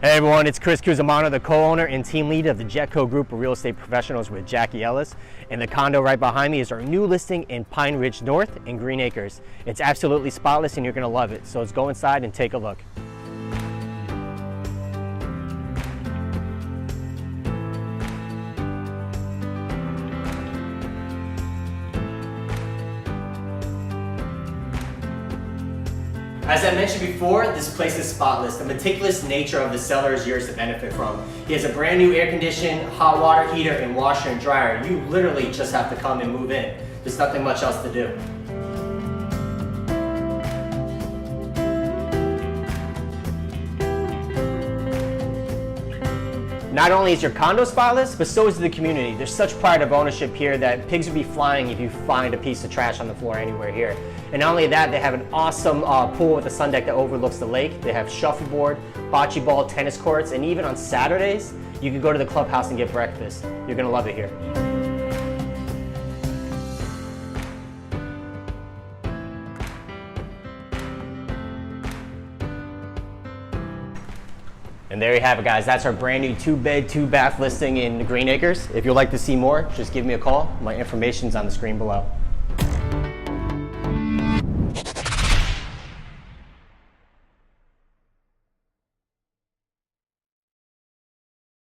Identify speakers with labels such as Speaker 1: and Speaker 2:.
Speaker 1: Hey everyone, it's Chris Cusimano, the co-owner and team lead of the Jetco Group of Real Estate Professionals with Jackie Ellis. And the condo right behind me is our new listing in Pine Ridge North in Greenacres. It's absolutely spotless and you're gonna love it. So let's go inside and take a look. As I mentioned before, this place is spotless. The meticulous nature of the seller is yours to benefit from. He has a brand new air conditioned, hot water heater, and washer and dryer. You literally just have to come and move in. There's nothing much else to do. Not only is your condo spotless, but so is the community. There's such pride of ownership here that pigs would be flying if you find a piece of trash on the floor anywhere here. And not only that, they have an awesome pool with a sun deck that overlooks the lake. They have shuffleboard, bocce ball, tennis courts, and even on Saturdays, you can go to the Clubhouse and get breakfast. You're gonna love it here. And there you have it, guys. That's our brand new 2-bed, 2-bath listing in Greenacres. If you'd like to see more, just give me a call. My information's on the screen below.